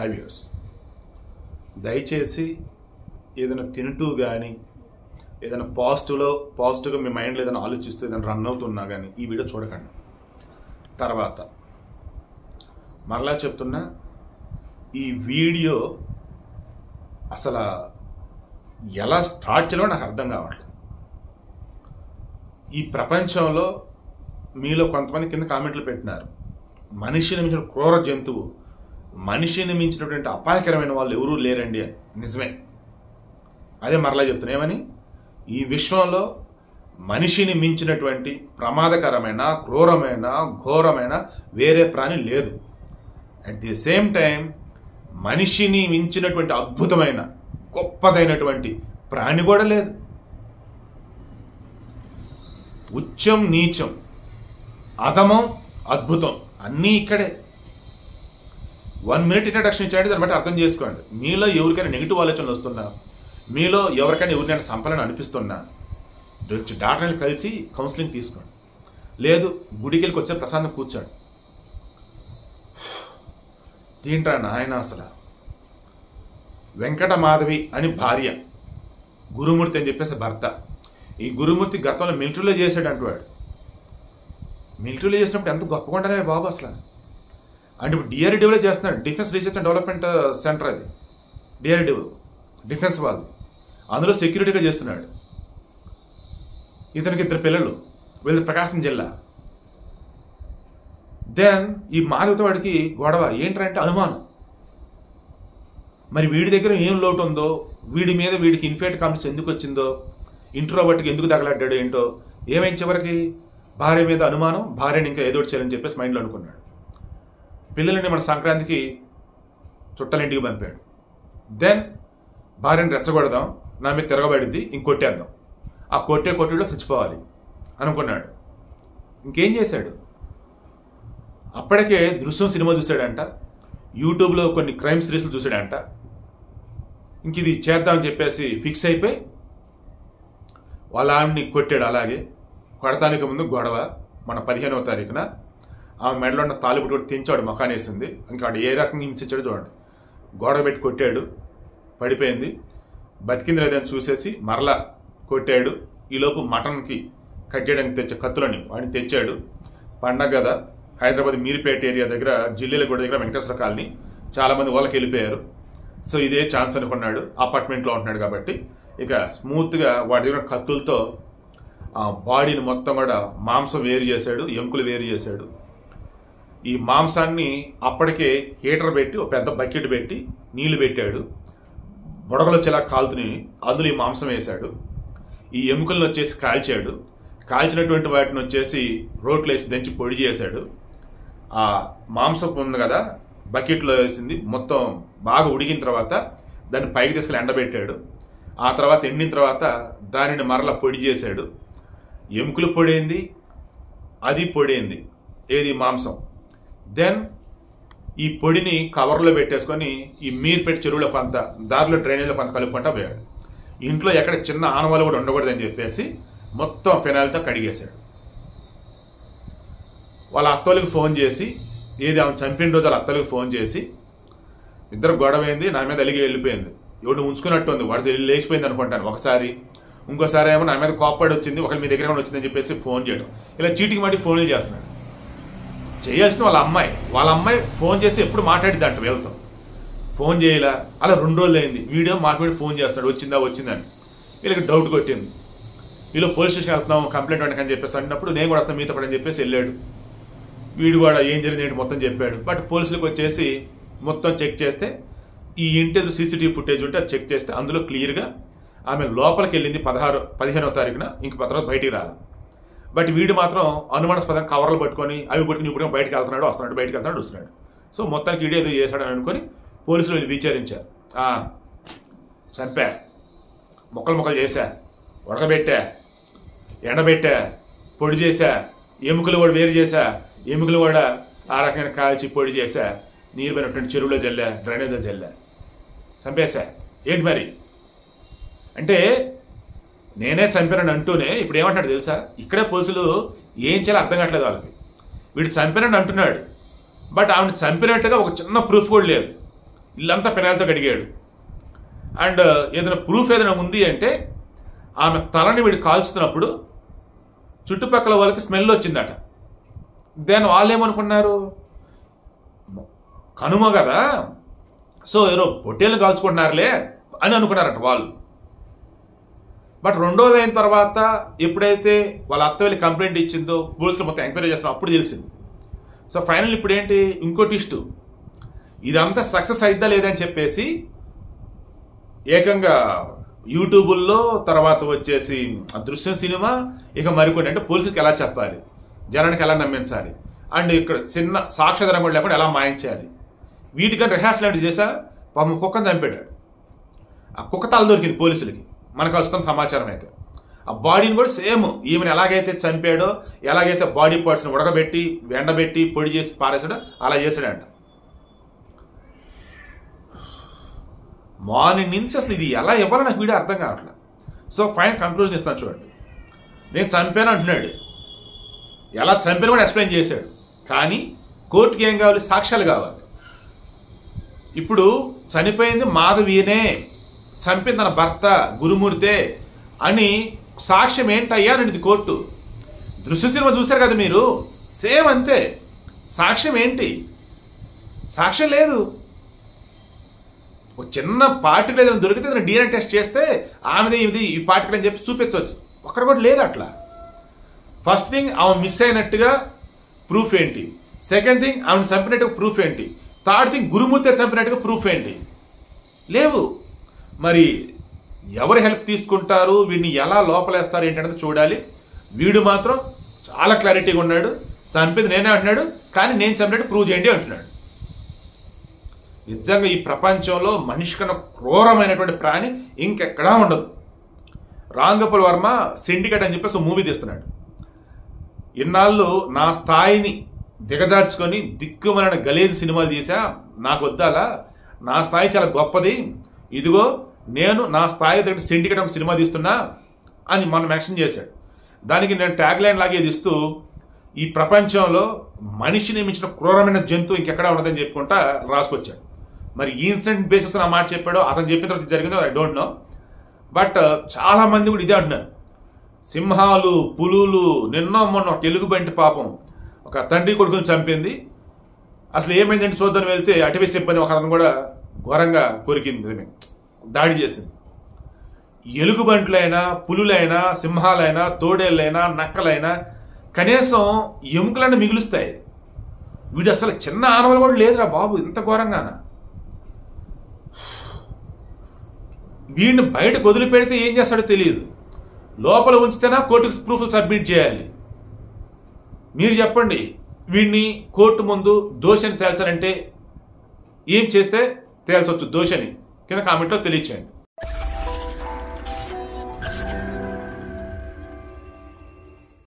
High viewers, దయచేసి ఏదైనా తింటూ కానీ ఏదైనా పాజిటివ్గా మీ మైండ్లో ఏదైనా ఆలోచిస్తూ ఏదైనా రన్ అవుతున్నా కానీ ఈ వీడియో చూడకండి. తర్వాత మరలా చెప్తున్నా, ఈ వీడియో అసలు ఎలా స్టార్ట్ చేయాలో నాకు అర్థం కావట్లేదు. ఈ ప్రపంచంలో మీలో కొంతమంది కింద కామెంట్లు పెట్టినారు, మనిషిని మించిన క్రూర జంతువు, మనిషిని మించినటువంటి అపాయకరమైన వాళ్ళు ఎవరూ లేరండి అని. నిజమే, అదే మరలా చెప్తున్నా. ఏమని? ఈ విశ్వంలో మనిషిని మించినటువంటి ప్రమాదకరమైన, క్రూరమైన, ఘోరమైన వేరే ప్రాణి లేదు. అట్ ది సేమ్ టైం మనిషిని మించినటువంటి అద్భుతమైన, గొప్పదైనటువంటి ప్రాణి కూడా లేదు. ఉచ్చం నీచం, అధమం అద్భుతం అన్నీ ఇక్కడే. 1 minute ఇంట్రడక్షన్ ఇచ్చాడు, దాన్ని బట్టి అర్థం చేసుకోండి. మీలో ఎవరికైనా నెగిటివ్ ఆలోచనలు వస్తున్నా, మీలో ఎవరికైనా ఎవరినైనా చంపాలని అనిపిస్తున్నా, డాక్టర్ని కలిసి కౌన్సిలింగ్ తీసుకోండి. లేదు, గుడికి వెళ్ళి వచ్చే ప్రశాంతం కూర్చోండి. దీంట్రా నాయన అసలు వెంకట మాధవి అని భార్య, గురుమూర్తి అని చెప్పేసి భర్త. ఈ గురుమూర్తి గతంలో మిలిటరీలో చేశాడు అంటువాడు. మిలిటరీలో చేసినప్పుడు ఎంత గొప్పగా బాబు అసలు. అంటే ఇప్పుడు డిఆర్డీఓలో చేస్తున్నాడు, defence research and development centre. అది డిఆర్డీఓ, డిఫెన్స్ వాళ్ళు. అందులో సెక్యూరిటీగా చేస్తున్నాడు. ఇతనికి 2 పిల్లలు, వీళ్ళది ప్రకాశం జిల్లా. దెన్ ఈ మాధవతో వాడికి గొడవ ఏంటంటే అనుమానం. మరి వీడి దగ్గర ఏం లోటు ఉందో, వీడి మీద వీడికి ఇన్ఫేట్ కాంప్లెక్స్ ఎందుకు వచ్చిందో, ఇంట్రోవర్ట్కి ఎందుకు తగలడ్డాడు ఏంటో, ఏమైంది చివరికి భార్య మీద అనుమానం, భార్యని ఇంకా ఏదో చేయాలని చెప్పేసి మైండ్లో అనుకున్నాడు. పిల్లలని మన సంక్రాంతికి చుట్టాలింటికి పంపాడు. దెన్ భార్యని రెచ్చగొడదాం, నా మీద తిరగబడిద్ది, ఇంకొట్టేద్దాం, ఆ కొట్టేలో చచ్చిపోవాలి అనుకున్నాడు. ఇంకేం చేశాడు? అప్పటికే దృశ్యం సినిమా చూశాడంట, యూట్యూబ్లో కొన్ని క్రైమ్ సిరీస్లు చూశాడంట. ఇంక ఇది చేద్దామని చెప్పేసి ఫిక్స్ అయిపోయి వాళ్ళ ఆవిడ్ని కొట్టాడు. అలాగే కొడతానికి ముందు గొడవ మన 15వ తారీఖున ఆమె మెడలో ఉన్న తాలిబుట్టు కూడా తెంచాడు, మొఖానేసింది. ఇంకా ఆడు ఏ రకంగా హింసించాడు చూడండి. గొడవ పెట్టి కొట్టాడు, పడిపోయింది. బతికింది లేదని చూసేసి మరలా కొట్టాడు. ఈలోపు మటన్కి కట్ చేయడానికి తెచ్చే కత్తులని వాడిని తెచ్చాడు. పండగ కదా, హైదరాబాద్ మీర్పేట ఏరియా దగ్గర జిల్లేలగూడ దగ్గర వెంకటేశ్వర కాలనీ చాలామంది వాళ్ళకి వెళ్ళిపోయారు. సో ఇదే ఛాన్స్ అనుకున్నాడు, అపార్ట్మెంట్లో ఉంటున్నాడు కాబట్టి. ఇక స్మూత్గా వాడి దగ్గర కత్తులతో ఆ బాడీని మొత్తం కూడా మాంసం వేరు చేశాడు, ఎముకలు వేరు చేశాడు. ఈ మాంసాన్ని అప్పటికే హీటర్ పెట్టి ఒక పెద్ద బకెట్ పెట్టి నీళ్లు పెట్టాడు. బుడగలు వచ్చేలా కాలుతున్నాయి, అందులో ఈ మాంసం వేశాడు. ఈ ఎముకలను వచ్చేసి కాల్చాడు. కాల్చినటువంటి వాటిని వచ్చేసి రోట్లో వేసి దంచి పొడి చేశాడు. ఆ మాంసం ఉంది కదా, బకెట్లో వేసింది మొత్తం బాగా ఉడికిన తర్వాత దాన్ని పైకి తీసుకెళ్ళి ఎండబెట్టాడు. ఆ తర్వాత ఎండిన తర్వాత దానిని మరలా పొడి చేశాడు. ఎముకలు పొడైంది, అది పొడైంది, ఏది మాంసం. దెన్ ఈ పొడిని కవర్లో పెట్టేసుకొని ఈ మీర్పేట చెరువులో కొంత, దారిలో డ్రైనేజ్లో కొంత కలుపుకుంటా పోయాడు. ఇంట్లో ఎక్కడ చిన్న ఆనవాళ్ళు కూడా ఉండకూడదని చెప్పేసి మొత్తం ఫినాయిల్తో కడిగేశాడు. వాళ్ళ అత్తోళ్ళకి ఫోన్ చేసి, ఏది ఆమె చంపిన రోజు వాళ్ళ అత్తోళ్ళకి ఫోన్ చేసి, ఇద్దరు గొడవైంది, నా మీద అలిగి వెళ్ళిపోయింది, ఎవడు ఉంచుకున్నట్టు ఉంది, వాడితో లేచిపోయింది అనుకుంటాను ఒకసారి. ఇంకోసారి ఏమో నా మీద కోప్పడి వచ్చింది, ఒకరి మీ దగ్గర వచ్చిందని చెప్పేసి ఫోన్ చేయడం. ఇలా చీటికి మాటి ఫోన్లు చేస్తున్నాడు. చేయాల్సిన వాళ్ళ అమ్మాయి ఫోన్ చేసి ఎప్పుడు మాట్లాడిద్ది అంట వీళ్ళతో. ఫోన్ చేయాల, అలా 2 రోజులు అయింది. వీడియో మాట్లాడి ఫోన్ చేస్తాడు, వచ్చిందని. వీళ్ళకి డౌట్ కొట్టింది. వీళ్ళు పోలీస్ స్టేషన్కి వెళ్తున్నాం, కంప్లైంట్ వండకని చెప్పేసి అన్నప్పుడు నేను కూడా వస్తాను మీతో పడని చెప్పేసి వెళ్ళాడు. వీడు కూడా ఏం జరిగింది ఏంటి మొత్తం చెప్పాడు. బట్ పోలీసులకు వచ్చేసి మొత్తం చెక్ చేస్తే ఈ ఇంటి సీసీటీవీ ఫుటేజ్ ఉంటే అది చెక్ చేస్తే అందులో క్లియర్గా ఆమె లోపలికి వెళ్ళింది 15వ తారీఖున, ఇంక తర్వాత బయటికి రాలి. బట్ వీడు మాత్రం అనుమానాస్పదంగా కవర్లు పట్టుకొని అవి పట్టుకుని ఇప్పుడు బయటకు వెళ్తున్నాడు, వస్తున్నాడు. సో మొత్తానికి వీడియో ఏదో చేశాడని అనుకుని పోలీసులు వీళ్ళు విచారించారు. చంపా, ముక్కలు చేశా, ఉడకబెట్టా, ఎండబెట్టా, పొడి చేశా, ఎముకలు కూడా వేరు చేశా, ఎముకలు కూడా ఆ రకంగా కాల్చి పొడి చేశా, నీరు పోయినటువంటి చెరువులో జల్లా, డ్రైనేజ్లో జల్లా, చంపేశా. ఏంటి మరి అంటే నేనే చంపానని అంటూనే ఇప్పుడు ఏమంటాడు తెలుసా, ఇక్కడే పోలీసులు ఏం చేయాలో అర్థం కావట్లేదు వాళ్ళకి. వీడు చంపానని అంటున్నాడు, బట్ ఆమెను చంపినట్టుగా ఒక చిన్న ప్రూఫ్ కూడా లేదు. ఇల్లంతా పెనాలతో కడిగాడు. అండ్ ఏదైనా ప్రూఫ్ ఏదైనా ఉంది అంటే ఆమె తలని వీడు కాల్చుతున్నప్పుడు చుట్టుపక్కల వాళ్ళకి స్మెల్ వచ్చిందట. దాని వాళ్ళు ఏమనుకున్నారు, కనుమ కదా, సో ఏదో పొట్టేలు కాల్చుకుంటున్నారులే అని అనుకున్నారట వాళ్ళు. బట్ రెండోది అయిన తర్వాత ఎప్పుడైతే వాళ్ళ అత్త వెళ్ళి కంప్లైంట్ ఇచ్చిందో, పోలీసులు మొత్తం ఎంక్వైరీ చేస్తారో అప్పుడు తెలిసింది. సో ఫైనల్ ఇప్పుడు ఏంటి, ఇంకో ట్విస్ట్, ఇదంతా సక్సెస్ అయిద్దా లేదని చెప్పేసి ఏకంగా యూట్యూబుల్లో తర్వాత వచ్చేసి దృశ్యం సినిమా, ఇక మరికొన్ని అంటే పోలీసులకు ఎలా చెప్పాలి, జనానికి ఎలా నమ్మించాలి, అండ్ ఇక్కడ చిన్న సాక్ష్యాధారం కూడా లేకుండా ఎలా మాయించాలి, వీటికన్నా రిహార్సల్ లాంటివి చేసా. పాపం కుక్కను చంపాడు. ఆ కుక్క తల దొరికింది పోలీసులకి, మనకు వస్తున్న సమాచారం అయితే. ఆ బాడీని కూడా సేమ్ ఈమెను ఎలాగైతే చంపాడో, ఎలాగైతే బాడీ పార్ట్స్ని ఉడకబెట్టి ఎండబెట్టి పొడి చేసి పారేసాడో అలా చేశాడంట. మార్నింగ్ నుంచి అసలు ఇది ఎలా ఇవ్వాలో నాకు వీడియో అర్థం కావట్లేదు. సో ఫైన్ కంక్లూజన్ ఇస్తాను చూడండి. నేను చంపాను అంటున్నాడు, ఎలా చంపాను కూడా ఎక్స్ప్లెయిన్ చేశాడు. కానీ కోర్టుకి ఏం కావాలి, సాక్ష్యాలు కావాలి. ఇప్పుడు చనిపోయింది మాధవీనే, చంపింది తన భర్త గురుమూర్తే అని సాక్ష్యం ఏంటయ్యా అనేది కోర్టు. దృశ్య సినిమా చూశారు కదా మీరు, సేమ్ అంతే. సాక్ష్యం ఏంటి, సాక్ష్యం లేదు. ఒక చిన్న పార్టికల్ ఏదైనా దొరికితే ఏదైనా DNA టెస్ట్ చేస్తే ఆమెది ఇది ఈ పార్టికల్ అని చెప్పి చూపించవచ్చు. ఒక్కడ కూడా లేదు అట్లా. ఫస్ట్ థింగ్ ఆమె మిస్ అయినట్టుగా ప్రూఫ్ ఏంటి, సెకండ్ థింగ్ ఆమెను చంపినట్టుగా ప్రూఫ్ ఏంటి, థర్డ్ థింగ్ గురుమూర్తి చంపినట్టుగా ప్రూఫ్ ఏంటి, లేవు. మరి ఎవరు హెల్ప్ తీసుకుంటారు, వీడిని ఎలా లోపలేస్తారు ఏంటనేది చూడాలి. వీడు మాత్రం చాలా క్లారిటీగా ఉన్నాడు, చంపింది నేనే అంటున్నాడు, కానీ నేను చంపినట్టు ప్రూవ్ చేయండి అంటున్నాడు. నిజంగా ఈ ప్రపంచంలో మనిషి కన్నా క్రూరమైనటువంటి ప్రాణి ఇంకెక్కడా ఉండదు. రామ్ గోపాల్ వర్మ సిండికేట్ అని చెప్పేసి మూవీ తీస్తున్నాడు. ఇన్నాళ్ళు నా స్థాయిని దిగజార్చుకొని దిక్కుమలైన గలీజ్ సినిమాలు తీసా, నాకు వద్దాలా, నా స్థాయి చాలా గొప్పది, ఇదిగో నేను నా స్థాయి దగ్గర సిండికేట్ ఒక సినిమా తీస్తున్నా అని మనం మెన్షన్ చేశాడు. దానికి నేను ట్యాగ్ లైన్ లాగే ఇస్తూ ఈ ప్రపంచంలో మనిషిని మించిన క్రూరమైన జంతువు ఇంకెక్కడా ఉండదని చెప్పుకుంటా రాసుకొచ్చాడు. మరి ఈ ఇన్సిడెంట్ బేసిస్ నా మాట చెప్పాడో, అతను చెప్పిన తర్వాత జరిగిందో ఐ డోంట్ నో. బట్ చాలా మంది కూడా ఇదే అంటున్నారు. సింహాలు, పులులు, నిన్నో మొన్న ఒక ఎలుగుబంటి పాపం ఒక తండ్రి కొడుకుని చంపింది. అసలు ఏమైందంటే చూద్దాం వెళ్తే అటవీ సిబ్బంది ఒక అతను కూడా ఘోరంగా కొరికింది, దాడి చేసింది. ఎలుగుబంట్లైనా, పులులైనా, సింహాలైనా, తోడేళ్ళైనా, నక్కలైనా కనీసం ఎముకలైనా మిగులుస్తాయి. వీడు అసలు చిన్న ఆనవలు కూడా లేదురా బాబు, ఇంత ఘోరంగానా. వీడిని బయటకు వదిలిపెడితే ఏం చేస్తాడో తెలియదు, లోపల ఉంచితేనా కోర్టుకు ప్రూఫ్లు సబ్మిట్ చేయాలి. మీరు చెప్పండి, వీడిని కోర్టు ముందు దోషిని తేల్చాలంటే ఏం చేస్తే తేల్చవచ్చు దోషిని? కింద కామెంట్లో తెలియచేయండి.